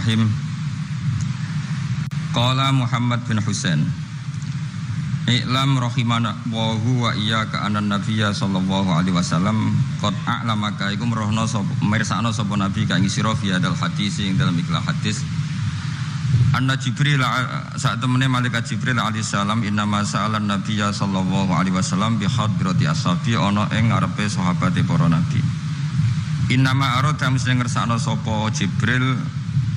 Bismillahirrahmanirrahim. Qala Muhammad bin Husain, I'lam rahimana wa huwa iyyaka anna nabiyya sallallahu alaihi wasallam qad a'lamaka ikum rohno sapa mirsakno sapa nabi ka ing sira fi hadal hadis ing dalam ikhlas hadis anna Jibril saat temene malaikat Jibril alaihi salam innama sa'alan nabiyya sallallahu alaihi wasallam bi hadrati ashabi ana ing ngarepe sahabate para nabi. Innama arada mesti ngersakno sapa Jibril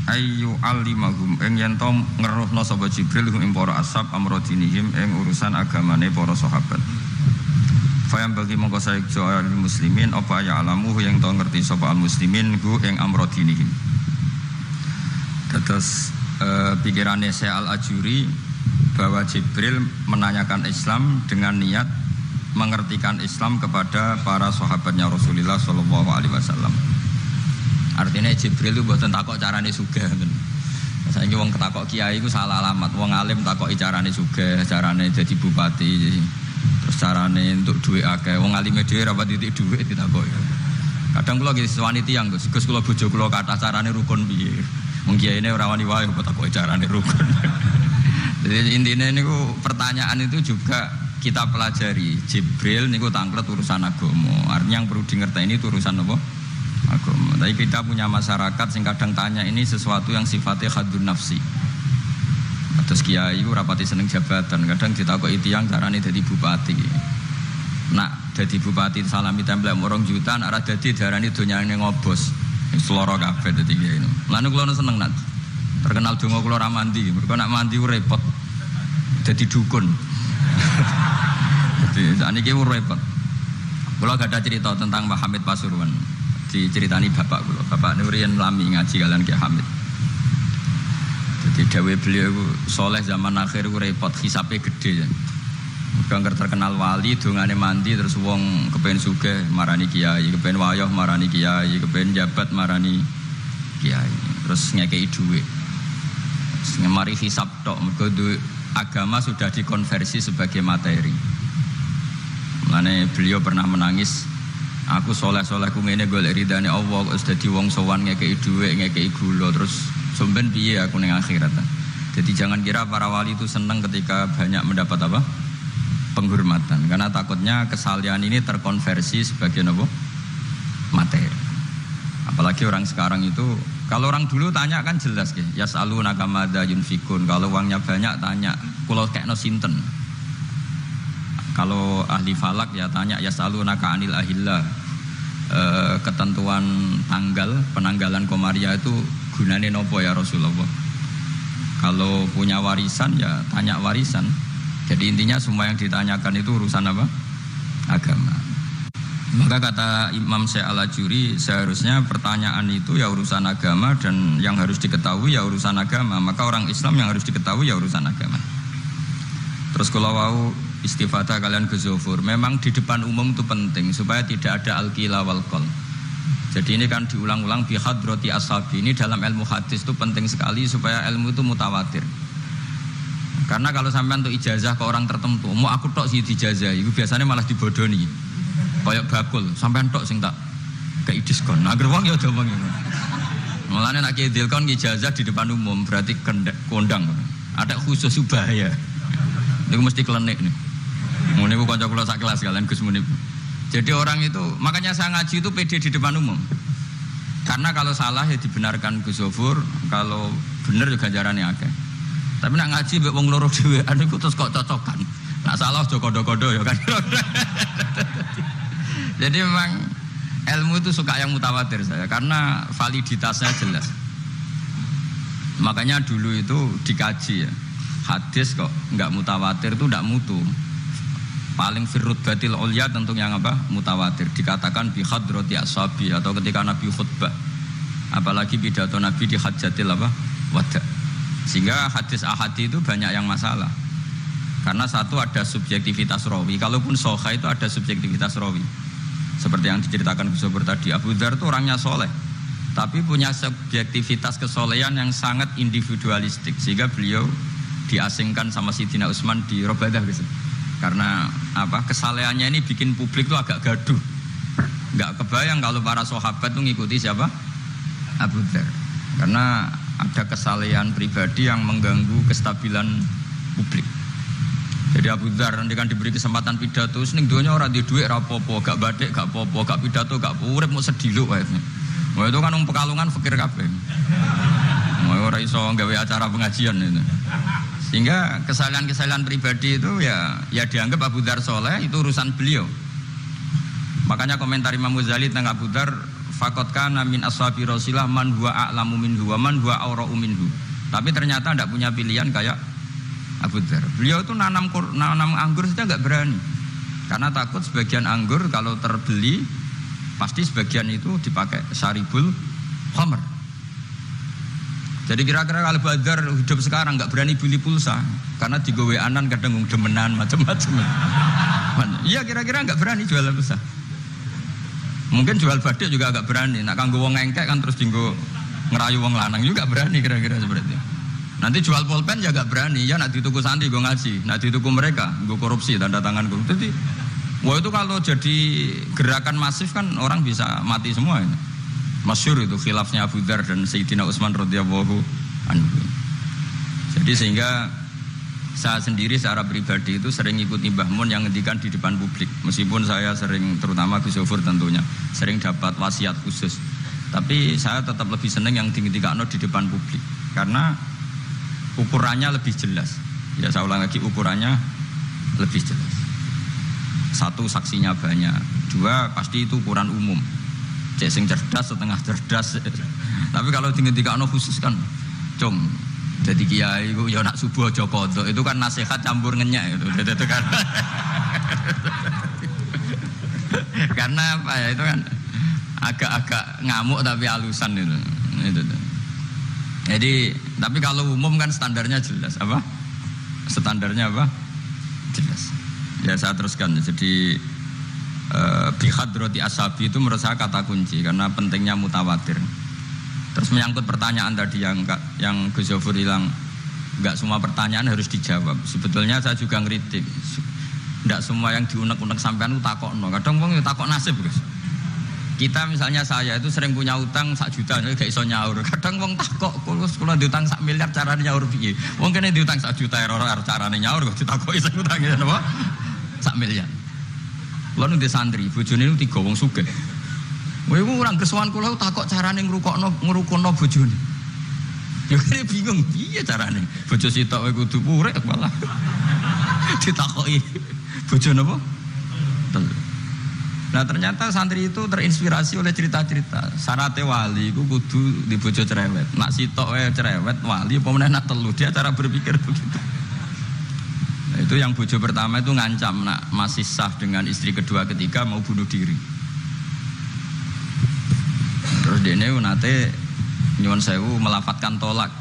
ayu alimahum ing yen to ngeruhna sapa Jibril ing para ashab amrodinihim ing urusan agamane para sahabat. Fayam bagi mongko saejo al muslimin apa ya alamu yang to ngerti sapa al muslimin ku ing amrodinihim. Terus pikirannya Syekh Al-Ajuri bahwa Jibril menanyakan Islam dengan niat mengertikan Islam kepada para sahabatnya Rasulullah sallallahu alaihi wasallam. Artinya Jibril itu buatan takok carane sugih. Saiki wong ketakok kiai iku salah alamat. Wong alim takoki carane sugih, carane jadi bupati, terus carane untuk duit akeh. Wong alime dhewe ra pati titik dhuwit ditakoki. Kadang kula nggih sewani tiyang, Gus kula bojo kula kathah carane rukun piye. Wong kiyaine ora wani wae kok takoki carane rukun. Jadi intinya niku pertanyaan itu juga kita pelajari. Jibril niku tangklet urusan agama. Artinya yang perlu dingerteni itu urusan apa? Agama. Tapi kita punya masyarakat sing kadang tanya ini sesuatu yang sifatnya khadun nafsi. Terus kiai iku rapati seneng jabatan, kadang ditakoki tiyang carane dadi bupati. Nak dadi bupati salami templek 2 juta, nak ora dadi darani donyane ngobos. Seloro kabeh dadi kiai. Lan kula seneng nak terkenal donga kula ra mandi, mergo nak mandi ku repot. Dadi dukun. Jadi saniki ku repot. Kula gak ada cerita tentang Mbah Hamid Pasuruan. Diceritani bapak kula. Bapak Nurian lami ngaji kalian Ki Hamid. Jadi dawuh beliau soleh zaman akhir ku repot, hisape gede. Mergo terkenal wali dongane mandi terus wong kepen sugih marani kiai, kepen wayah marani kiai, kepen jabat marani kiai. Terus ngekeki dhuwit. Mari hisab tok mergo agama sudah dikonversi sebagai materi. Mulane beliau pernah menangis, aku soleh-soleh ku ngene golek ridane Allah kok wis dadi wong sowan ngekeki dhuwit, ngekeki gula terus somben piye aku ning akhirat. Jadi jangan kira para wali itu senang ketika banyak mendapat apa? Penghormatan, karena takutnya kesalian ini terkonversi sebagai apa? Materi. Apalagi orang sekarang itu, kalau orang dulu tanya kan jelas ya, yas'alunaka madza yunfikun. Kalau uangnya banyak tanya, kula kekno sinten. Kalau ahli falak ya tanya yas'alunaka anil ahillah. Ketentuan tanggal penanggalan komaria itu gunane nopo ya Rasulullah. Kalau punya warisan ya tanya warisan. Jadi intinya semua yang ditanyakan itu urusan apa? Agama. Maka kata Imam Syekh Al-Ajuri, seharusnya pertanyaan itu ya urusan agama dan yang harus diketahui ya urusan agama. Maka orang Islam yang harus diketahui ya urusan agama. Terus kalau wau istifadah kalian guzufur, memang di depan umum itu penting supaya tidak ada al-qila wal qol. Jadi ini kan diulang-ulang bi hadrati ashabi. Ini dalam ilmu hadis itu penting sekali supaya ilmu itu mutawatir. Karena kalau sampai untuk ijazah ke orang tertentu, mau aku tok sih dijazah, itu biasanya malah dibodoni. Kayak bakul, sampai tok sing tak kei diskon. Agar wong ya aja wong ngono. Mulane nek ki dilkon ijazah di depan umum berarti kondang. Ada khusus bahaya. Niku mesti klenik nih. Mun niku kanca kula sak kelas kalian Gus Munib. Jadi orang itu, makanya saya ngaji itu pede di depan umum. Karena kalau salah ya dibenarkan Gus Zofur, kalau bener juga ganjarannya akeh. Tapi nak ngaji mbek wong loro dhewean iku terus kok cocokan. Nak salah aja kodo-kodo ya kan. Jadi memang ilmu itu suka yang mutawatir saya karena validitasnya jelas. Makanya dulu itu dikaji ya. Hadis kok enggak mutawatir itu enggak mutu. Paling firrut batil ulya tentu yang apa? Mutawatir. Dikatakan bi hadrati ashabi atau ketika Nabi khutbah. Apalagi pidato Nabi di hajatil apa? Wada. Sehingga hadis ahadi itu banyak yang masalah. Karena satu ada subjektivitas rawi. Kalaupun sahih itu ada subjektivitas rawi. Seperti yang diceritakan Gus Sobur tadi, Abu Dzar itu orangnya soleh, tapi punya subjektivitas kesolehan yang sangat individualistik. Sehingga beliau diasingkan sama Sidina Utsman di Robadah gitu. Karena apa? Kesalehannya ini bikin publik itu agak gaduh. Enggak kebayang kalau para sahabat itu ngikuti siapa? Abu Dzar. Karena ada kesalehan pribadi yang mengganggu kestabilan publik. Jadi Abu Dzar nanti kan diberi kesempatan pidato, seneng donya ora di dhuwit ra apa-apa, gak batik gak apa-apa, gak pidato gak urip mau sediluk wae. Wah itu kan wong Pekalongan fakir kabeh. Wah ora iso gawe acara pengajian itu. Sehingga kesalahan-kesalahan pribadi itu ya dianggap Abu Dzar soleh, itu urusan beliau. Makanya komentar Imam Ghazali tentang Abu Dzar, faqad kana min ashabi Rasulillah man huwa a'lamu minhu wa man huwa awra'u minhu. Tapi ternyata tidak punya pilihan kayak Abu Dzar. Beliau itu nanam anggur saja enggak berani. Karena takut sebagian anggur kalau terbeli pasti sebagian itu dipakai syaribul khamr. Jadi kira-kira kalau Abu Dzar hidup sekarang enggak berani beli pulsa karena digoweanan kadang demenan macam-macam. Iya kira-kira enggak berani jual pulsa. Mungkin jual badik juga agak berani. Nak kanggo wong engkek kan terus dinggo ngerayu wong lanang juga berani kira-kira seperti itu. Nanti jual pulpen ya agak berani. Ya nak dituku santri gue ngaji, nak dituku mereka gue korupsi tanda tangan gue. Jadi, wah itu kalau jadi gerakan masif kan orang bisa mati semua. Ini. Masyhur itu khilafnya Abu Dzar dan Sayyidina Utsman radhiyallahu anhu. Jadi sehingga saya sendiri secara pribadi itu sering ikuti Mbah Mun yang ngendikan di depan publik. Meskipun saya sering, terutama Gus Yofur tentunya, sering dapat wasiat khusus. Tapi saya tetap lebih senang yang ngendikano di depan publik. Karena ukurannya lebih jelas. Ya saya ulang lagi, ukurannya lebih jelas. Satu, saksinya banyak. Dua, pasti itu ukuran umum. Cek sing cerdas, setengah cerdas. Tapi kalau ngendikano khusus kan, cung. Jadi kiai itu ya nak subuh aja kodok, itu kan nasihat campur ngenyak itu kan. Karena apa ya, itu kan agak-agak ngamuk tapi halusan itu. Jadi tapi kalau umum kan standarnya jelas apa? Standarnya apa? Jelas. Ya saya teruskan. Jadi bihadrati ashabi itu menurut saya kata kunci karena pentingnya mutawatir. Terus menyangkut pertanyaan tadi yang Gus Yofur bilang enggak semua pertanyaan harus dijawab. Sebetulnya saya juga ngeritik. Enggak semua yang diunek-unek sampean itu takokno. Kadang wong yo takok nasib, Gus. Kita misalnya saya itu sering punya utang 1 juta gak iso nyaur. Kadang wong takok kula diutang 1 miliar carane nyaur piye? Wong kene diutang 1 juta ora carane nyaur kok ditakoki sing utange napa? 1 miliar. Kula nu di santri, bojone niku 3 wong sugih. Wah, iku orang kesuwan kula takok carane ngrukono bojone. Ya kene bingung piye carane. Bojo sitok kowe kudu urip malah. Ditakoki bojo napa? Nah ternyata santri itu terinspirasi oleh cerita-cerita. Syaratnya wali iku kudu di bojo cerewet. Nak sitok wae cerewet wali apa meneh nak telu, dia cara berpikir begitu. Nah, itu yang bojo pertama itu ngancam nak masih sah dengan istri kedua ketiga mau bunuh diri. Terus dene nate nyuwun sewu melafatkan tolak.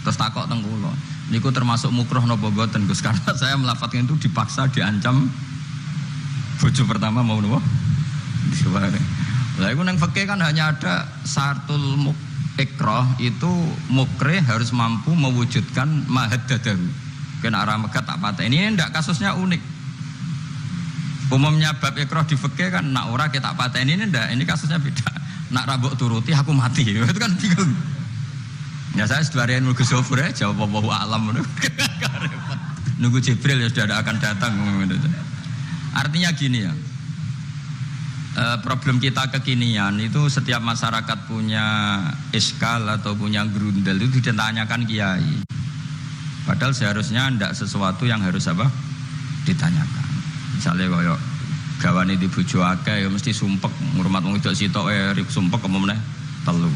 Terus takok teng kula. Niku termasuk mukroh napa boten Gus? Karena saya melafatkan itu dipaksa diancam bojo pertama mau napa? Diware. Lah iku nang fikih kan hanya ada syartul ikrah itu mukrih harus mampu mewujudkan mahaddadahu. Kena arah megat tak pateni. Ini ndak kasusnya unik. Umumnya bab ikrah di fikih kan nak ora kita pateni ini ndak, ini kasusnya beda. Nak rabok turuti aku mati, itu kan bingung. Ya saya setelahnya nunggu Gus-Yofur ya jawab wallahu a'lam. Nunggu Jibril ya sudah akan datang. Artinya gini ya, problem kita kekinian itu setiap masyarakat punya iskal atau punya grundel itu ditanyakan kiai. Padahal seharusnya tidak sesuatu yang harus apa ditanyakan. Misalnya kayak gawane di bojo akeh ya mesti sumpek ngurmat wong wedok sitok sumpek apa meneh telu.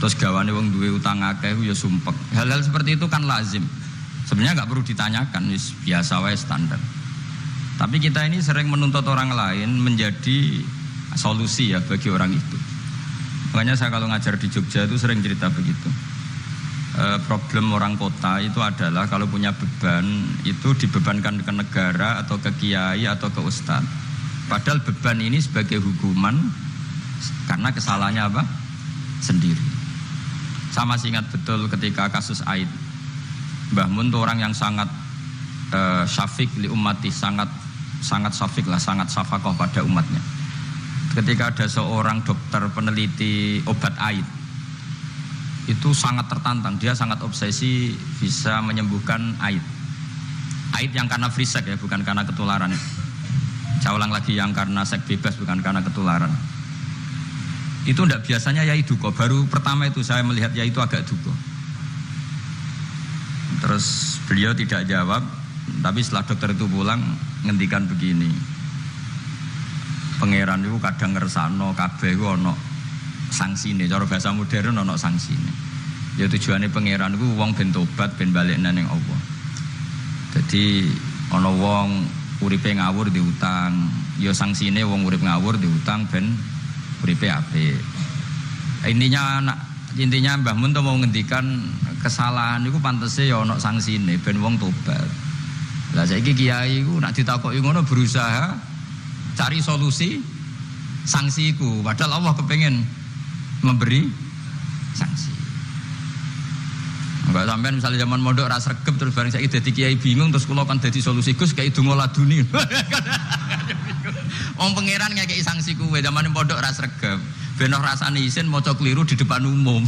Terus gawane wong duwe utang akeh ya sumpek. Hal-hal seperti itu kan lazim. Sebenarnya enggak perlu ditanyakan, wis biasa wae standar. Tapi kita ini sering menuntut orang lain menjadi solusi ya bagi orang itu. Makanya saya kalau ngajar di Jogja itu sering cerita begitu. Problem orang kota itu adalah kalau punya beban itu dibebankan ke negara atau ke kiai atau ke ustadz. Padahal beban ini sebagai hukuman karena kesalahannya apa? Sendiri. Saya masih ingat betul ketika kasus Aid. Mbah Mun itu orang yang sangat syafiq li ummati, sangat syafiq lah, sangat syafaqah pada umatnya. Ketika ada seorang dokter peneliti obat Aid, itu sangat tertantang, dia sangat obsesi bisa menyembuhkan aid. Aid yang karena free sex ya, bukan karena ketularan. Saya ulang lagi, yang karena seks bebas bukan karena ketularan. Itu tidak biasanya yai duka. Baru pertama itu saya melihat yai itu agak duka. Terus beliau tidak jawab, tapi setelah dokter itu pulang ngendikan begini. Pangeran itu kadang ngersano kabeh iku ana sangsine, cara bahasa modern ana sangsine. Ya tujuane pangeran iku wong ben tobat ben balik nang Allah. Jadi ana wong uripe ngawur diutang, ya sangsine wong urip ngawur diutang ben uripe apik. Intinya Mbah Mun tuh mau ngendikan kesalahan iku pantese ya ana sangsine ben wong tobat. Lah saiki kiai iku nek ditakoki ngono berusaha cari solusi sanksi iku, padahal Allah kepengen memberi sanksi. Enggak sampean misalnya zaman mondok ra sregep terus bareng saiki dadi kiai bingung terus kula kan dadi solusi Gus kayak donga laduni. Wong pangeran ngekeki sanksi kuwe zaman mondok ra sregep. Ben ora rasane isin maca keliru di depan umum.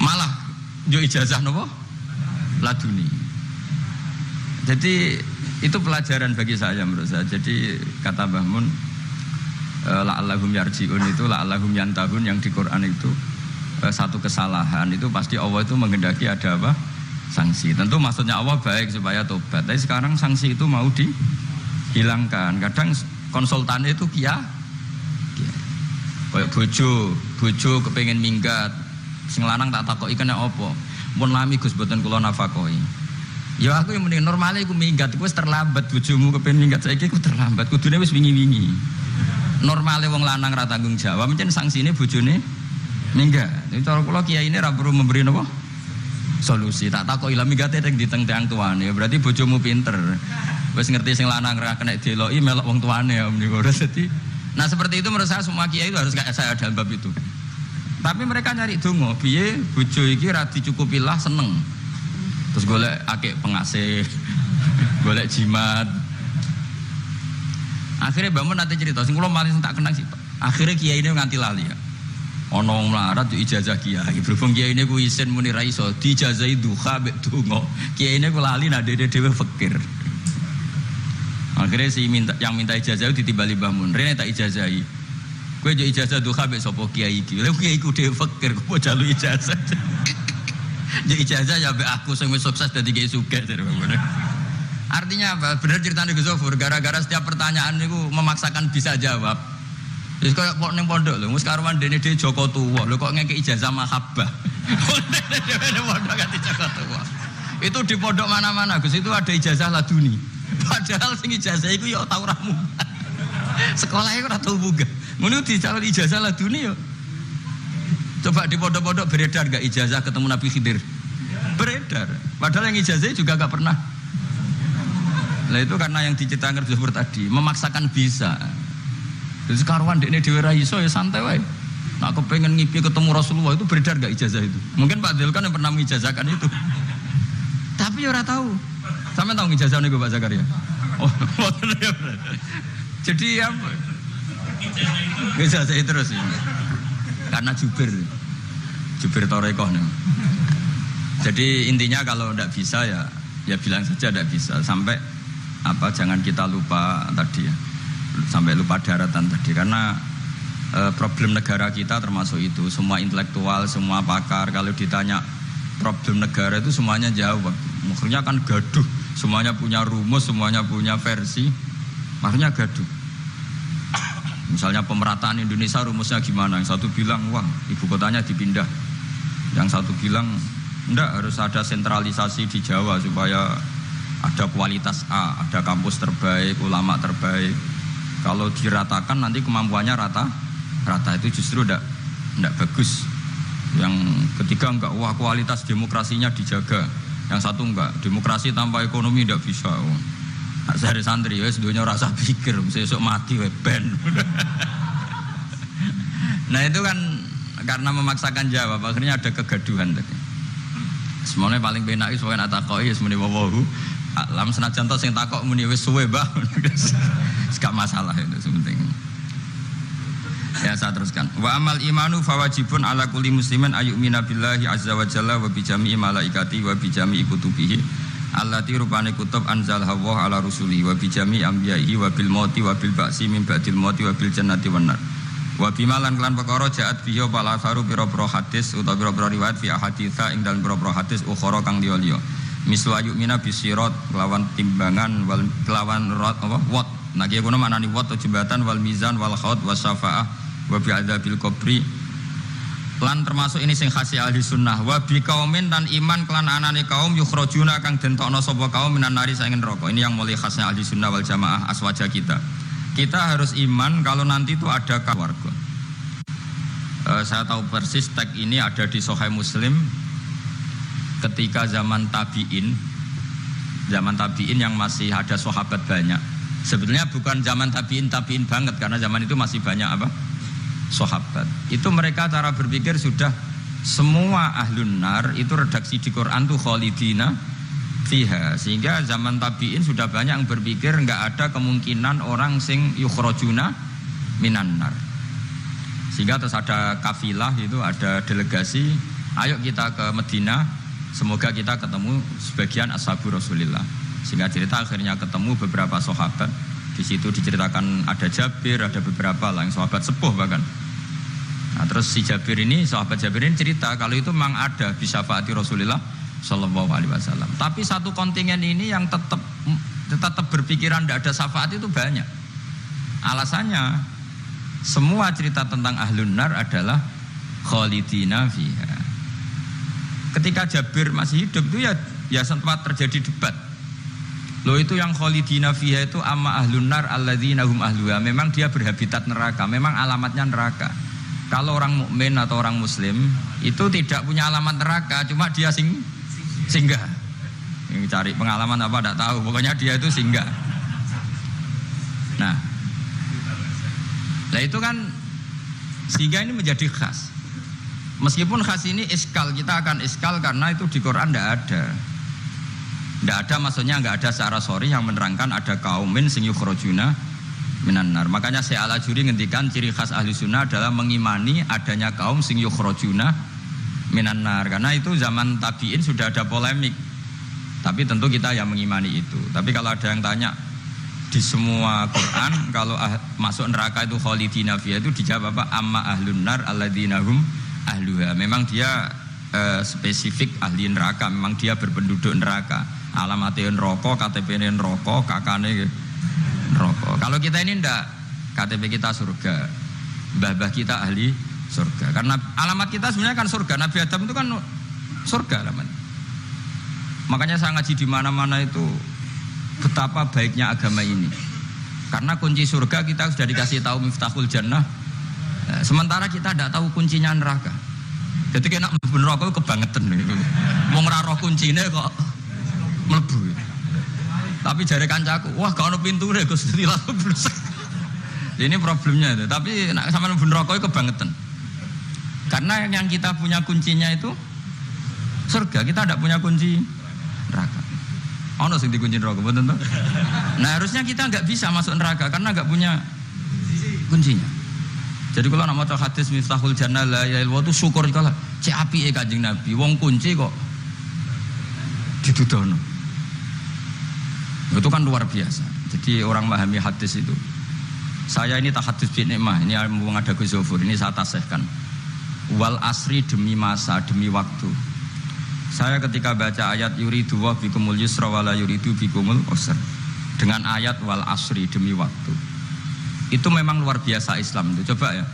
Malah yo ijazah napa? Laduni. Jadi itu pelajaran bagi saya menurut saya. Jadi kata Mbah Mun la'allahum yarji'un itu la'allahum yantahun yang di Quran itu satu kesalahan itu pasti Allah itu menghendaki ada apa? Sanksi. Tentu maksudnya Allah baik supaya tobat. Tapi sekarang sanksi itu mau dihilangkan. Kadang konsultannya itu kayak bojo kepengen minggat. Sing lanang tak takoki kena apa? Mun lami Gus boten kula nafakoi. Ya aku yang mending normalnya aku minggat, aku terlambat bojomu kepengen minggat saiki aku terlambat, kudune wis wingi-wingi. Normalnya wong lanang ra tanggung jawab, mencen sanksine bojone minggat. Itu cara kula kiyaine ra perlu memberi napa? Solusi. Tak takoki lah minggate ning diteng-teng tuane, berarti bojomu pinter. Wis ngerti sing lanang ra kena deloki melok wong tuane ya meniku. Dadi nah seperti itu menurut saya semua kiai itu harus kayak saya dalam bab itu. Tapi mereka nyari donga, piye bojo iki ra dicukupi lah seneng. Terus golek akeh pengasih, golek jimat. Akhirnya Mbah Mun nanti cerita, sing kula paling tak kenang sih. Akhirnya kiai ini nganti lali ya. Ono melarat yo ijazah kiai. Berhubung kiai ini ku isin muni ra iso, diijazahi duha mek donga. Kiai ini ku lali nak dhewe fakir. Akhirnya yang minta ijazah itu ditimbali Mbah Mun. Rene tak ijazahi. Kowe yo ijazah duha mek sapa kiai iki. Lha kiai ku dhewe fakir, kok jalu ijazah. Jadi ijazah ya aku sing wis sukses dadi kiai sugih. Artinya apa? Benar ceritane Gus Zofur, gara-gara setiap pertanyaan niku memaksakan bisa jawab. Wis koyo kok ning pondok lho, wis karuan dene dhewe Joko Tuwa. Lho kok ngekek ijazah mahabbah. Dene pondok ganti Joko Tuwa. Itu di pondok mana-mana Gus itu ada ijazah laduni. Padahal sing ijazah iku ya tau ramu. Sekolah iku ora tau munggah. Ngono dicalon ijazah laduni ya. Coba di pondok-pondok beredar gak ijazah ketemu Nabi Khidir? Beredar. Padahal yang ijazah juga gak pernah. Nah itu karena yang diceritakan seperti tadi, memaksakan bisa. Jadi sekaruan dekne dhewe ra iso ya santai wae. Nak kepengen ngipi ketemu Rasulullah itu beredar gak ijazah itu? Mungkin Pak Del kan yang pernah mengijazahkan itu. Tapi ya ora tahu. Sampe tahu ngijazahne Pak Zakaria. Oh, jadi apa? Ngijazah terus ya. Karena jubir torekoh nih. Jadi intinya kalau tidak bisa ya bilang saja tidak bisa. Sampai apa jangan kita lupa tadi ya, sampai lupa daratan tadi karena problem negara kita termasuk itu. Semua intelektual, semua pakar kalau ditanya problem negara itu semuanya jawab. Maksudnya kan gaduh, semuanya punya rumus, semuanya punya versi, makanya gaduh. Misalnya pemerataan Indonesia rumusnya gimana? Yang satu bilang, wah ibu kotanya dipindah. Yang satu bilang, enggak harus ada sentralisasi di Jawa supaya ada kualitas A, ada kampus terbaik, ulama terbaik. Kalau diratakan nanti kemampuannya rata itu justru enggak bagus. Yang ketiga enggak, wah kualitas demokrasinya dijaga. Yang satu enggak, demokrasi tanpa ekonomi enggak bisa. Nak santri wis dunya rasa pikir sesuk mati wae ben. Nah itu kan karena memaksakan jawab akhirnya ada kegaduhan tadi. Semuanya paling penak iki sowan takoki wis muni wawahu. Alam senajan to sing takok muni wis suwe, Mbah. Gak masalah itu penting. Ya saya teruskan. Wa amal imanu fawajibun ala kulli muslimin ayyumina billahi azza wa jalla wa bi jami'i malaikati wa bi jami'i kutubihi allati rupane kutub anzal hawa ala rusuli wa bi jami'i anbiya'ihi wa bil mauti wa bil ba'si min ba'dil mauti wa bil jannati wan nar. Wa bimalan kelan perkara jaat bihi pala faru pira-pira hadis utawa pira-pira riwayat fi ahaditsa ing dalem pira-pira hadis ukhara kang liya-liya. Mislu ayyumina bisirat kelawan timbangan wal kelawan rot apa wat. Nah kiye kono maknani wat jembatan wal mizan wal khaut wasyafaah wa bi adzabil qabri. Lan termasuk ini sing khasi ahli sunnah wa bi kaumin dan iman kelan anane kaum yukhrajuna kang dentokno sapa kaum minan nari saking neraka. Ini yang mulai khasnya ahli sunnah wal jamaah aswaja kita. Kita harus iman kalau nanti itu ada keluarga. Saya tahu persis teks ini ada di Sahih Muslim ketika zaman tabi'in yang masih ada sahabat banyak. Sebetulnya bukan zaman tabi'in banget karena zaman itu masih banyak apa? Sahabat. Itu mereka cara berpikir sudah semua ahlun nar itu redaksi di Quran tuh khalidina fiha, sehingga zaman tabi'in sudah banyak yang berpikir enggak ada kemungkinan orang sing yukhrajuna minan nar. Sehingga terus ada kafilah itu, ada delegasi, ayo kita ke Madinah, semoga kita ketemu sebagian ashabu Rasulillah. Sehingga cerita akhirnya ketemu beberapa sahabat. Di situ diceritakan ada Jabir, ada beberapa lah yang sahabat sepuh bahkan. Nah, terus si Jabir ini, sahabat Jabir ini cerita kalau itu memang ada bisa syafaati Rasulillah Sallallahu Alaihi Wasallam. Tapi satu kontingen ini yang tetap berpikiran tidak ada syafaat itu banyak. Alasannya semua cerita tentang ahlun nar adalah khalidina fiha. Ketika Jabir masih hidup itu ya sempat terjadi debat. Loh itu yang khalidina fiha itu amma ahlun nar alladzina hum ahluha. Memang dia berhabitat neraka, memang alamatnya neraka. Kalau orang mukmin atau orang muslim itu tidak punya alamat neraka, cuma dia singgah. Yang cari pengalaman apa tidak tahu, pokoknya dia itu singgah. Nah itu kan sehingga ini menjadi khas. Meskipun khas ini iskal, kita akan iskal karena itu di Quran tidak ada maksudnya nggak ada secara sorry yang menerangkan ada kaumin sing yukhrajuna minan nar. Makanya Syekh Al-Ajuri ngendikan ciri khas ahli sunnah adalah mengimani adanya kaum sing yukhrajuna minan nar. Karena itu zaman tabi'in sudah ada polemik. Tapi tentu kita yang mengimani itu. Tapi kalau ada yang tanya di semua Quran kalau masuk neraka itu khalidina fiha itu dijawab apa? Amma ahlun nar alladzina hum ahluha. Memang dia spesifik ahli neraka, memang dia berpenduduk neraka. Alamatnya neraka, KTP-nya neraka, kakane neraka. Kalau kita ini ndak, KTP kita surga, mbah-mbah kita ahli surga. Karena alamat kita sebenarnya kan surga. Nabi Adam itu kan surga alamatnya. Makanya saya ngaji di mana-mana itu betapa baiknya agama ini. Karena kunci surga kita sudah dikasih tahu miftahul jannah. Sementara kita tidak tahu kuncinya neraka. Jadi kena neraka itu kebangetan gitu. Wong ora roh kuncine kok mlebu. Tapi jare kancaku, wah gak ono pintune Gus langsung blusek. Ini problemnya itu. Tapi nek sampean mlebu neraka itu kebangetan. Karena yang kita punya kuncinya itu surga, kita tidak punya kunci neraka. Ono sing dikunci neraka mboten to? Nah, harusnya kita enggak bisa masuk neraka karena enggak punya kuncinya. Jadi kalau nak maca hadis miftahul jannah la ilaha illallah itu syukur kala cek apike Kanjeng Nabi. Wong kunci kok didudono. Itu kan luar biasa. Jadi orang memahami hadis itu. Saya ini tahadus bi nikmah, ini mumpung ada Gus Zofur, ini saya tasihkan. Wal asri demi masa, demi waktu. Saya ketika baca ayat yuridu wa bikumul yusra wala yuridu bikumul usra. Dengan ayat wal asri demi waktu. Itu memang luar biasa Islam itu. Coba ya.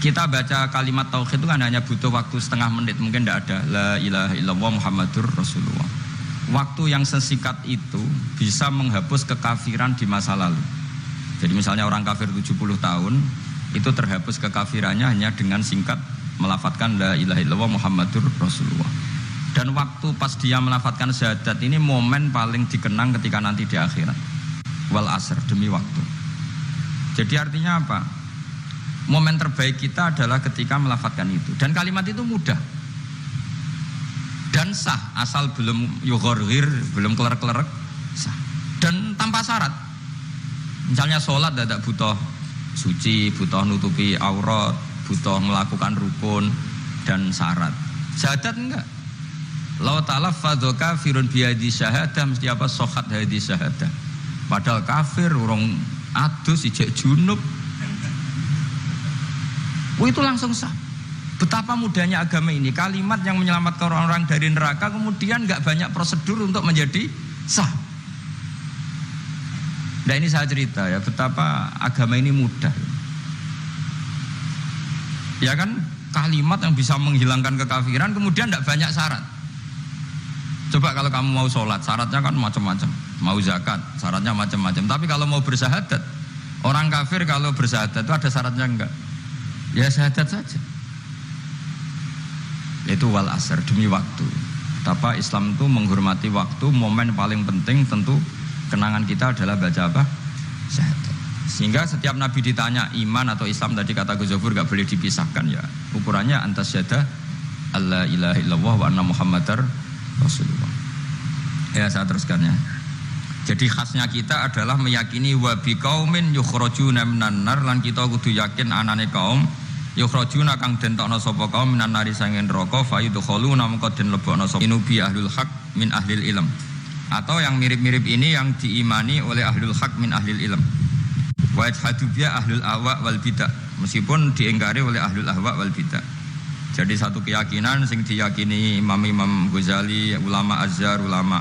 Kita baca kalimat tauhid itu kan hanya butuh waktu setengah menit, mungkin tidak ada la ilaha illallah Muhammadur Rasulullah. Waktu yang sesingkat itu bisa menghapus kekafiran di masa lalu. Jadi misalnya orang kafir 70 tahun itu terhapus kekafirannya hanya dengan singkat melafadzkan la ilaha illallah Muhammadur Rasulullah. Dan waktu pas dia melafadzkan syahadat ini momen paling dikenang ketika nanti di akhirat. Wal asr demi waktu. Jadi artinya apa? Momen terbaik kita adalah ketika melafadzkan itu. Dan kalimat itu mudah. Dan sah asal belum yughorghir, belum keler-kelerek sah. Dan tanpa syarat. Misalnya sholat tidak butuh suci, butuh nutupi aurat, butuh melakukan rukun dan syarat. Syahadat enggak. Lau talaffadza kafirun bihadhi syahadah mesti apa sohat hadhi syahadah. Padahal kafir urung adus ijek junub. Itu langsung sah. Betapa mudahnya agama ini, kalimat yang menyelamatkan orang-orang dari neraka kemudian enggak banyak prosedur untuk menjadi sah. Nah ini saya cerita ya, betapa agama ini mudah. Ya kan, kalimat yang bisa menghilangkan kekafiran kemudian tidak banyak syarat. Coba kalau kamu mau sholat, syaratnya kan macam-macam. Mau zakat, syaratnya macam-macam. Tapi kalau mau bersyahadat, orang kafir kalau bersyahadat itu ada syaratnya enggak? Ya syahadat saja. Itu wal asr, demi waktu. Betapa Islam itu menghormati waktu, momen paling penting tentu kenangan kita adalah baca apa? Syahadat. Sehingga setiap Nabi ditanya iman atau Islam tadi kata Gus Zafur gak boleh dipisahkan ya. Ukurannya antas syahadah alla ilaha illallah wa anna muhammadar rasulullah. Ya saya teruskan ya. Jadi khasnya kita adalah meyakini wa bi qaumin yukhrajuna minan nar, lan kita kudu yakin anane kaum yukhrajuna kang den tokno sapa kaum minan nari sangen neraka fa yudkhuluna mengko den lebokno sapa inubi ahlul haq min ahlil ilm. Atau yang mirip-mirip ini yang diimani oleh ahlul haq min ahlil ilm. Wa yajhadu bi ahlul ahwa wal bidah, meskipun diingkari oleh ahlul ahwa wal bidah. Jadi satu keyakinan sing diyakini Imam Ghazali, ulama Azhar, ulama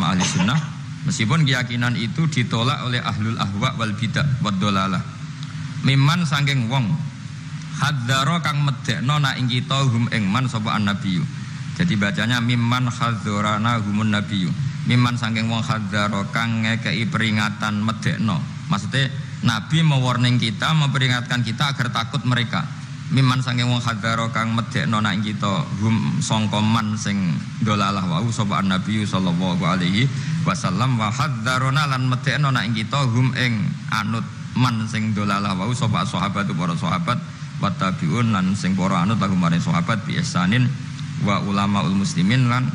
ahli sunnah, meskipun keyakinan itu ditolak oleh ahlul ahwa wal bidah wad dolalah. Mimman sangking wong hadzaro kang medekno na ing kita hum ing man sapa annabiyyu. Jadi bacanya mimman hadzarana humun nabiyyu. Mimman sangking wong hadzaro kang ngekei peringatan medekno. Maksudnya Nabi mewarning kita, memperingatkan kita agar takut mereka. Mimman sangking wong hadzaro kang medekno na ing kita hum sangka man sing dolalah wau sapa annabiyyu sallallahu alaihi wasallam wa hadzarona lan medekno na ing kita hum ing anut man sing dolalah wau sapa sahabat para sahabat wa tabiun lan sing para anut lagu maring sahabat bi ihsanin wa ulamaul muslimin lan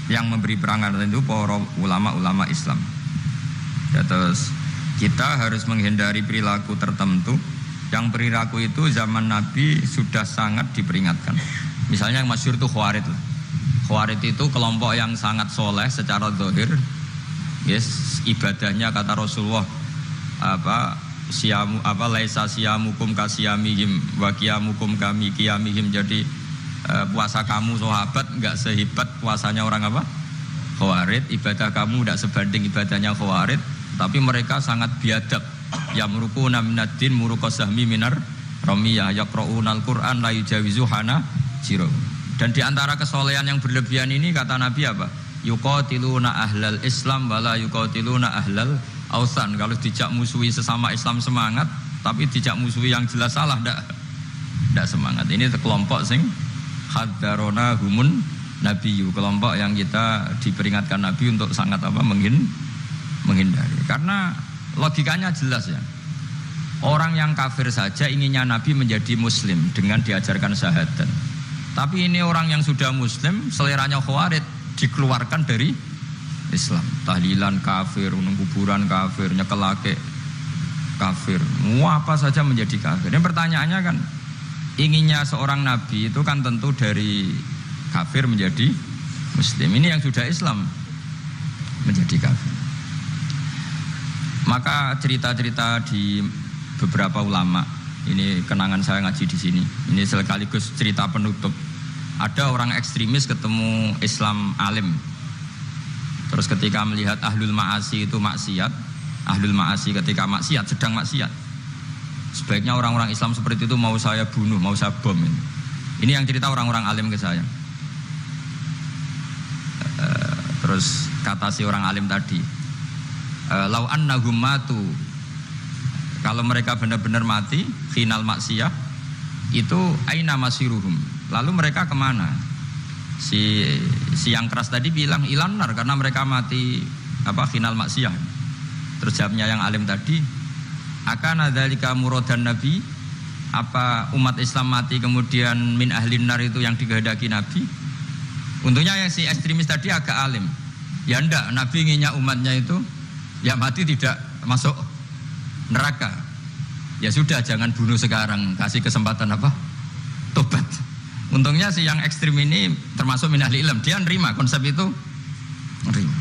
yang memberi perangan itu para ulama-ulama Islam. Ya, terus kita harus menghindari perilaku tertentu yang perilaku itu zaman Nabi sudah sangat diperingatkan. Misalnya yang masyhur itu Khawarij. Khawarij itu kelompok yang sangat soleh secara zahir. Yes, ibadahnya kata Rasulullah laisa siyamukum kasiyamihim wa qiyamukum kami qiyamihim. Jadi puasa kamu sahabat enggak sehebat puasanya orang apa? Khawarij. Ibadah kamu enggak sebanding ibadahnya Khawarij, tapi mereka sangat biadab. Yamruquna minaddin muruqasahmi minar ramiyah yaqra'unal Qur'an la yujawizu hana jiro. Dan di antara kesolehan yang berlebihan ini kata Nabi apa? Yuqatiluna ahlal Islam wala yuqatiluna ahlal ausan. Kalau dijak musuhi sesama Islam semangat, tapi dijak musuhi yang jelas salah ndak semangat. Ini kelompok sing haddarona humun nabiyyu, kelompok yang kita diperingatkan Nabi untuk sangat apa menghindari. Karena logikanya jelas ya. Orang yang kafir saja inginnya Nabi menjadi muslim dengan diajarkan syahadat. Tapi ini orang yang sudah muslim, seleranya Khawarij, dikeluarkan dari Islam. Tahlilan kafir, kuburan kafir, nyekelake kafir. Mau apa saja menjadi kafir. Ini pertanyaannya kan, inginnya seorang Nabi itu kan tentu dari kafir menjadi muslim. Ini yang sudah Islam menjadi kafir. Maka cerita-cerita di beberapa ulama, ini kenangan saya ngaji di sini. Ini sekaligus cerita penutup. Ada orang ekstremis ketemu Islam alim. Terus ketika melihat ahlul ma'asi itu maksiat, ahlul ma'asi ketika maksiat, sedang maksiat, sebaiknya orang-orang Islam seperti itu mau saya bunuh, mau saya bom. Ini yang cerita orang-orang alim ke saya. Terus kata si orang alim tadi, lau annahum matu, kalau mereka benar-benar mati final maksiyah itu aina masiruhum, lalu mereka kemana? Si yang keras tadi bilang ilanar karena mereka mati final maksiyah. Terus jawabnya yang alim tadi, akan adzalika muradan nabi, apa umat Islam mati kemudian min ahlin nar itu yang dikehendaki Nabi? Untungnya yang si ekstremis tadi agak alim. Ya enggak, Nabi inginnya umatnya itu ya mati tidak masuk neraka. ya sudah jangan bunuh sekarang, kasih kesempatan apa? Tobat. Untungnya si yang ekstrim ini termasuk min ahli ilm, dia nerima konsep itu, nerima.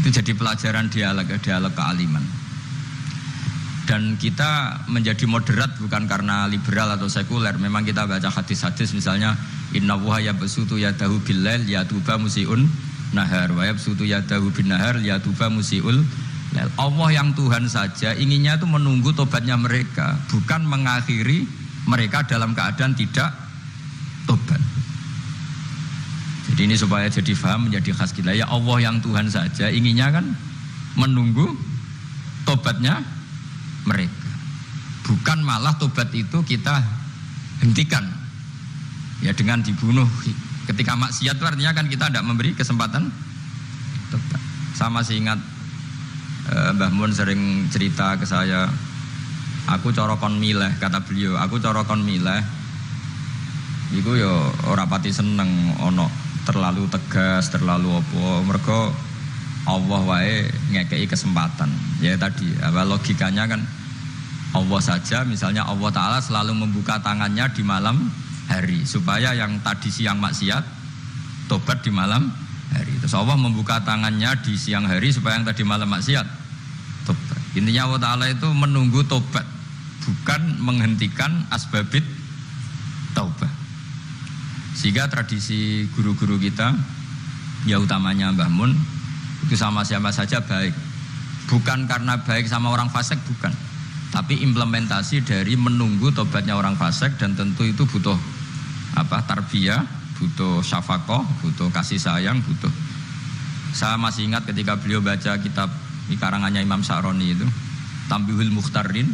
Itu jadi pelajaran dialog kealiman. Dan kita menjadi moderat bukan karena liberal atau sekuler. Memang kita baca hadis-hadis misalnya inna wuha yabsutu yadahu billail yatuba musiun nahar wa yabsutu yadahu bin nahar yatuba musiul lail. Allah yang Tuhan saja inginnya itu menunggu tobatnya mereka, bukan mengakhiri mereka dalam keadaan tidak tobat. Jadi ini supaya jadi paham, menjadi khas kita. Ya Allah yang Tuhan saja inginnya kan menunggu tobatnya mereka, bukan malah tobat itu kita hentikan ya dengan dibunuh ketika maksiat. Itu artinya kan kita tidak memberi kesempatan tobat. Sama sih ingat Mbah Mun sering cerita ke saya, aku corokon mileh, kata beliau, aku corokon mileh iku yo ora pati seneng ono terlalu tegas, terlalu apa, mergo Allah wae ngekei kesempatan. Ya tadi, apa logikanya kan Allah saja, misalnya Allah Ta'ala selalu membuka tangannya di malam hari supaya yang tadi siang maksiat tobat di malam hari. Terus Allah membuka tangannya di siang hari supaya yang tadi malam maksiat tobat. Intinya Allah Ta'ala itu menunggu tobat, bukan menghentikan asbabit taubat. Sehingga tradisi guru-guru kita, ya utamanya Mbah Mun, itu sama siapa saja baik, bukan karena baik sama orang fasik, bukan, tapi implementasi dari menunggu tobatnya orang fasik. Dan tentu itu butuh apa, tarbiyah, butuh syafaqah, butuh kasih sayang, butuh. Saya masih ingat ketika beliau baca kitab di karangannya Imam Sa'roni itu Tambihul Mukhtarin,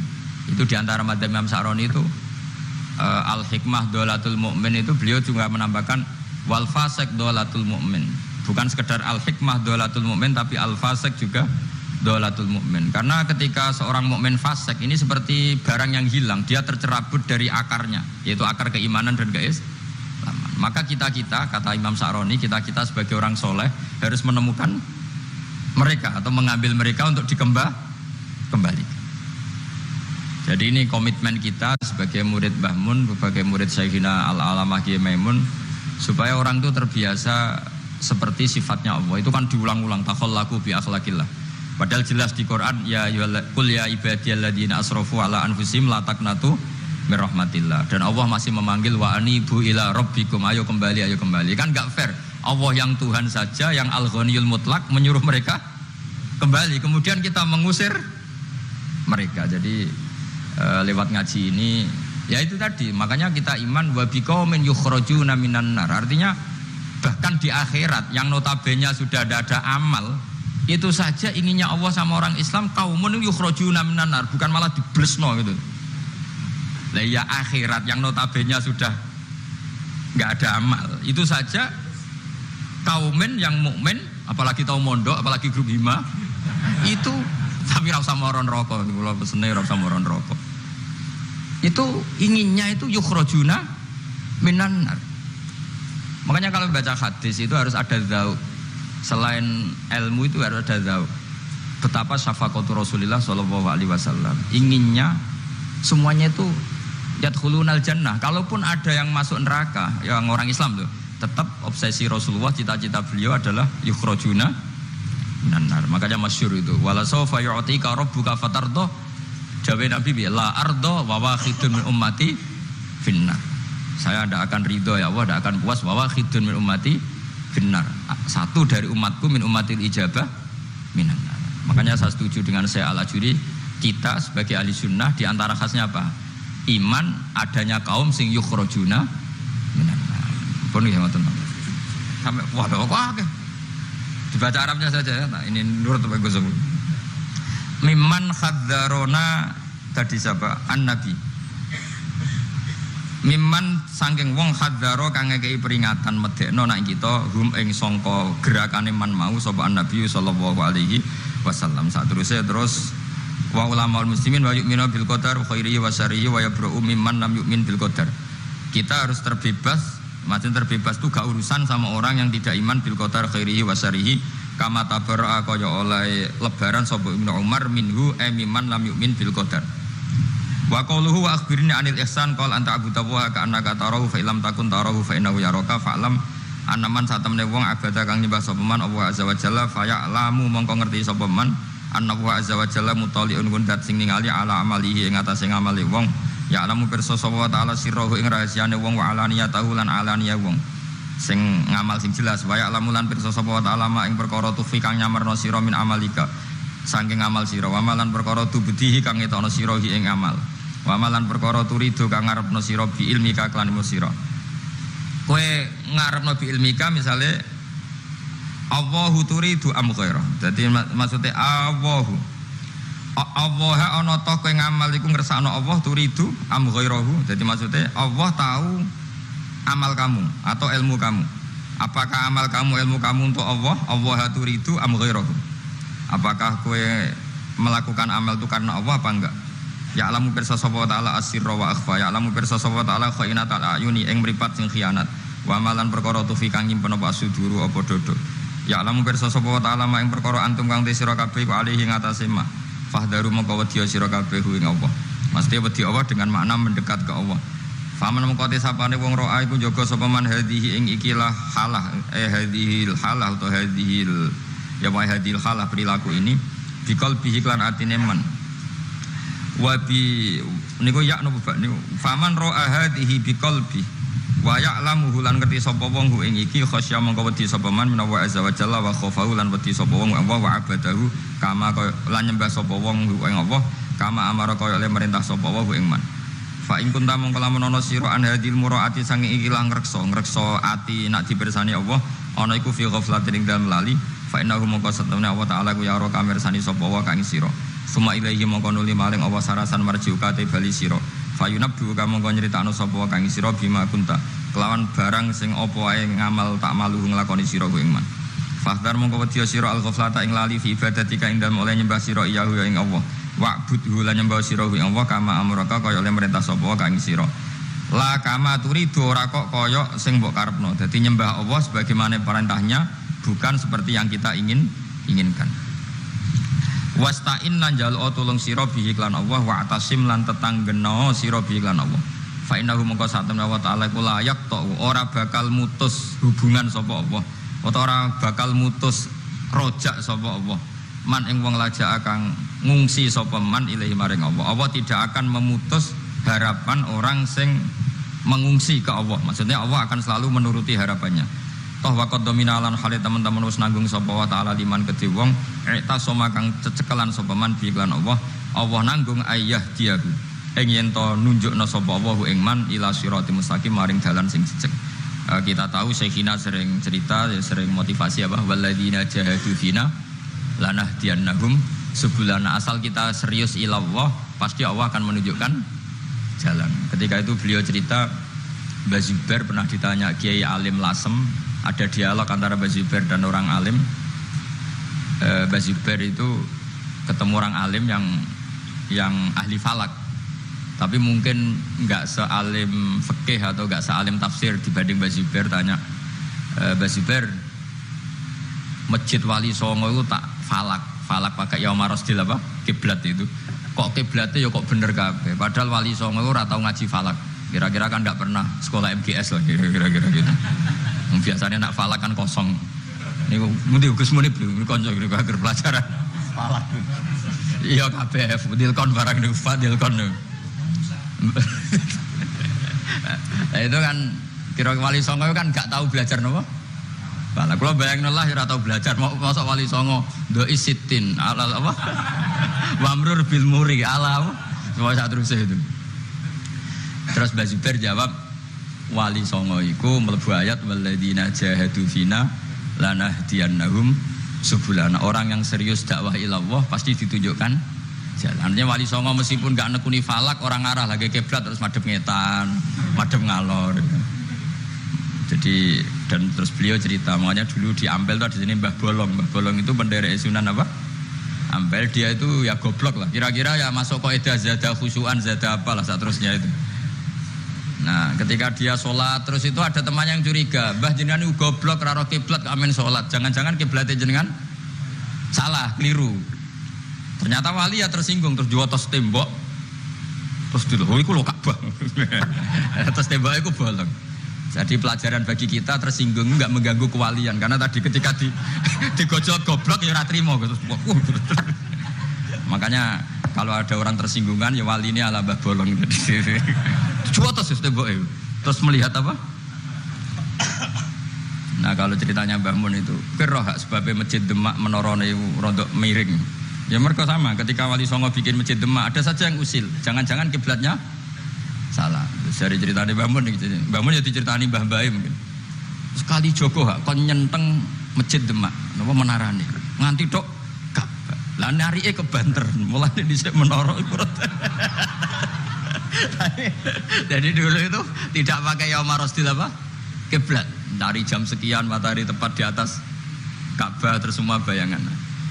itu diantara madzhab Imam Sa'roni itu al-hikmah dolatul mu'min, itu beliau juga menambahkan wal fasik dolatul mu'min. Bukan sekedar al-hikmah dolatul mu'min, tapi al-fasik juga dolatul mu'min. Karena ketika seorang mukmin fasik ini seperti barang yang hilang, dia tercerabut dari akarnya, yaitu akar keimanan dan keislaman. Maka kita kata Imam Sa'roni, kita sebagai orang soleh harus menemukan mereka atau mengambil mereka untuk dikembalikan. Jadi ini komitmen kita sebagai murid Mbah Mun, sebagai murid Syekhina Al-Alamah Kiai Maimun, supaya orang itu terbiasa seperti sifatnya Allah. Itu kan diulang-ulang, takhallaku bi akhlaqillah. Padahal jelas di Quran, ya qul ya ibadiyalladzina asrafu ala anfusihim la taqnatu mir rahmatillah. Dan Allah masih memanggil wa anibu ila rabbikum, ayo kembali. Kan enggak fair. Allah yang Tuhan saja, yang al-ghaniyul mutlak, menyuruh mereka kembali, kemudian kita mengusir mereka. Jadi lewat ngaji ini ya itu tadi, makanya kita iman wa biqaumin yukhrajuna minan nar. Artinya bahkan di akhirat yang notabene sudah ada amal, itu saja inginnya Allah sama orang Islam, kaumun yukhrajuna minan nar, bukan malah diblesno gitu. Lah ya akhirat yang notabene sudah enggak ada amal, itu saja kaumin yang mukmin, apalagi tahu mondok, apalagi grup hima, itu tapi ra usah moron rokok, kula pesene ra usah moron rokok. Itu inginnya itu yukhrajuna minan nar. Makanya kalau baca hadis itu harus ada dzauq. Selain ilmu itu harus ada dzauq. Betapa syafaqatu Rasulullah sallallahu alaihi wasallam. Inginnya semuanya itu yadkhulunal jannah. Kalaupun ada yang masuk neraka, yang orang Islam tuh, tetap obsesi Rasulullah, cita-cita beliau adalah yukhrajuna minan nar. Makanya masyhur itu, wala sawfa yu'tika rabbuka fatardo. Jawab Nabi, la ardo wa wakhidun min ummati finnar. Saya tidak akan ridho ya Allah, tidak akan puas wa wakhidun min ummati finnar. Satu dari umatku min ummatil ijabah minan nar. Makanya saya setuju dengan Syekh Al-Ajuri, kita sebagai ahli sunnah di antara khasnya apa? Iman adanya kaum sing yukhrajuna minan nar. Pun ya ngoten. Sampai waduh kok dibaca Arabnya saja. Nah, ini nurut apa Gus? Mimman khadzarona tadi siapa? An-Nabi. Mimman saking wong khadzaro kang ngekeki peringatan medekno nak kita hum ing sangka gerakane man mau sapa An-Nabi sallallahu alaihi wasallam. Saterusé terus wa ulamaul muslimin wa yu'minu bil qadar khairihi wa syarrihi wa yabra'u mimman lam yu'min bil qadar. Kita harus terbebas, maksudnya terbebas itu gak urusan sama orang yang tidak iman bil qadar khairihi wa syarrihi. Kama tabara kaya oleh lebaran sapa Ibnu Umar minhu mimman lam yu'min bil qadar. Wa qauluhu wa akhbirni 'anil ihsan qala anta abudallaha ka'annaka tarahu fa illam takun tarahu fa innahu yaraka fa'lam annaman satemene wong abada kang nyembah sapa man Allah azza wa jalla fa ya'lamu mongko ngerti sapa man annahu azza wa jalla mutali'un kundat sing ningali ala amalihi ing atase ngamali wong ya'lamu pirsa sapa wa ta'ala sirruhu ing rahasiane wong wa alaniyatahu lan alaniya wong sing ngamal sing jelas wa ya'lamu lan pirsa sapa wa ta'ala ma ing perkara tufi kang nyamarno sira min amalika saking amal sira wa malan perkara tubdihi kang ngetokno sira ing amal wa malan perkara turido kang ngarepno sira bi ilmika kan ilmu sira kowe ngarepno bi ilmika misale Allahu turidu am ghaira dadi maksude Allah ana ta kowe ngamal iku ngersakno Allah turidu am ghairahu dadi maksude Allah tahu amal kamu atau ilmu kamu apakah amal kamu ilmu kamu untuk Allah turidu am ghairahu apakah kowe melakukan amal itu karena Allah apa enggak ya'lamu pirsa sapa ta'ala asirra wa akhfa ya'lamu pirsa sapa ta'ala khainatal ayuni ing mripat sing khianat wa malan perkara tufi kang nyimpen apa suduru apa dodo ya'lamu pirsa sapa ta'ala ma ing perkara antum kang sira kabeh ku alihi ngatasé ma fahdaru mongko wedi sira kabeh ing Allah mesti wedi Allah dengan makna mendekat ke Allah faman mongko te sapane wong roa iku jaga sapa man hadhihi ing ikilah halah hadhil halah atau hadhil ya wa hadhil halah perilaku ini bikal bihi lan atine man wabi niku ya napa Pak niku faman ra'a hadhihi biqalbi wa ya'lamu lan ngerti sapa wong ing iki khasya mongko wedi sapa man menawa azza wa jalla wa khaufahu lan wedi sapa wong Allah wa abadahu kama lan nyembah sapa wong ing Allah kama amara kaya le merintah sapa wong ing man fa in kunta mongko lamun ana sira an hadil muraati sange iki lah ngrekso ati nak dipirsani Allah ana iku fi ghaflatin ing dalem lali fa innahu mongko satune Allah taala ku ya ora kamirsani sapa wa kang sira suma ilaihi mongko nuli maling Allah sarasan marjiuka te bali sira fayunabdu ka mongko nyritakno sapa kang sira bima kunta kelawan barang sing apa wae ngamal tak malu nglakoni sira ku ing man fahdar mongko wedi sira al-ghaflata ing lali fi ibadatika ing dalem oleh nyembah sira iyahu ing Allah wa'budhu lan nyembah sira ing Allah kama amraka kaya oleh merintah sapa kang sira la kama turidu ora kok kaya sing mbok karepno dadi nyembah Allah sebagaimana perintahnya bukan seperti yang kita inginkan wasta'in lan jaluk tulung sira bihi lan Allah wa atasim lan tetanggena sira bihi lan Allah fa innahu mongko satemene wa ta'ala iku layak ta ora bakal mutus hubungan sapa Allah utawa ora bakal mutus rojak sapa Allah man ing wong lajak kang ngungsi sapa man ilahi maring Allah Allah tidak akan memutus harapan orang sing mengungsi ke Allah maksudnya Allah akan selalu menuruti harapannya toh waqad dominalan hale teman-teman wis nanggung sapa wa ta'ala liman kedhe wong eta soma kang cecekelan sapa man bi iklan Allah nanggung ayah diaku ing yen to nunjukna sapa Allah ing man ila siratal mustaqim maring dalan sing jejeg kita tahu Syekhina sering cerita sering motivasi apa walladzina jahadu fina lanahdiyannahum subulana asal kita serius ila Allah pasti Allah akan menunjukkan jalan ketika itu beliau cerita Mbah Zubair pernah ditanya Kiai Alim Lasem ada dialog antara Mbah Zubair dan orang alim. Mbah Zubair itu ketemu orang alim yang ahli falak, tapi mungkin nggak sealim fikih atau nggak sealim tafsir dibanding Mbah Zubair. Tanya Mbah Zubair, masjid Wali Songo itu tak falak pakai Yaumarosdil apa kiblat itu. Kok kiblatnya ya kok bener kabeh. Padahal Wali Songo itu ora tau ngaji falak. Kira-kira kan nggak pernah sekolah MGS lah kira-kira gitu. Biasanya nak falak kan kosong. Ini mesti Gus Munib lho kanca agar pelajaran falak. Iya KBF dilkon barang niku Fadilkon. Itu kan kira Wali Songo kan enggak tahu belajar napa? Falak. Kalau bayangno lah ora tahu belajar mosok Wali Songo do isitin ala apa? Wamrur bil muri ala apa? Semua sak terus itu. Terus Mbah Zubair jawab Wali Songo iku mlebu ayat walladzina jahadu fina lanahdiyannahum subulana. Orang yang serius dakwah ilallah pasti ditunjukkan jalannya. Wali Songo meskipun gak nekuni falak orang arah lagi kiblat terus madhep ngetan, madhep ngalor. Jadi dan terus beliau cerita makanya dulu di Ampel tuh di sini Mbah Bolong. Mbah Bolong itu bendera Sunan apa? Ampel dia itu ya goblok lah. Kira-kira ya masuk kaidah zada khusyuan zada apalah seterusnya itu. Nah, ketika dia sholat terus itu ada teman yang curiga, Mbah jenengan itu goblok raro kiblat amin sholat. Jangan-jangan kiblatnya jenengan salah, keliru. Ternyata wali ya tersinggung terus jotos tembok. Terus dulu, oh iku lho Ka'bah. Terus temboknya iku bolong. Jadi pelajaran bagi kita tersinggung enggak mengganggu kewalian karena tadi ketika digojol goblok ya ora trimo terus. Makanya kalau ada orang tersinggungan ya wali ini ala Mbah Bolong. Coba terus temboknya. Terus melihat apa? Nah kalau ceritanya Mbah Mun itu, kira hak sebabnya masjid Demak menorone rodok miring. Ya mereka sama. Ketika Wali Songo bikin masjid Demak, ada saja yang usil. Jangan-jangan kiblatnya salah. Terus dari ceritanya Mbah Mun, Mbah Mun ya diceritani Mbah Bae mungkin. Sekali Joko hak kon nyenteng masjid Demak, napa menarane. Nganti tok Ka'bah. Lah narike kebanter, mulane dhisik menara iku. Jadi dulu itu tidak pakai Yaumar Rasdil apa? Kiblat. Dari jam sekian matahari tepat di atas Ka'bah terus semua bayangan.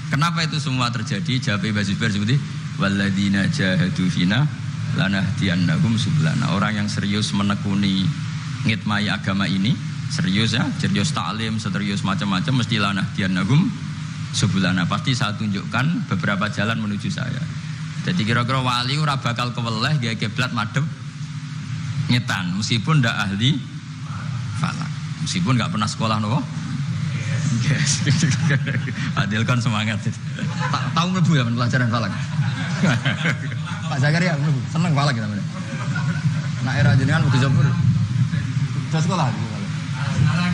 Kenapa itu semua terjadi? Jawab Mbah Zubair seperti walladzina jahadu fina lanahdiyannahum sublana. Orang yang serius menekuni ngitmai agama ini, serius ya, serius taklim, serius macam-macam mesti lanahdiyannahum sublana. Pasti saya tunjukkan beberapa jalan menuju saya. Jadi kira-kira wali ora bakal keweleh gawe kiblat madhep ngetan meskipun ndak ahli falak. Meskipun nggak pernah sekolah nopo. Yes. Adil kan semangat. Tahu mlebu ya pelajaran falak. Pak Zakaria mlebu. Seneng falak kita. Nak era jenengan udah jabur. Sudah sekolah di.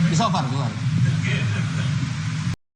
Bisa far keluar.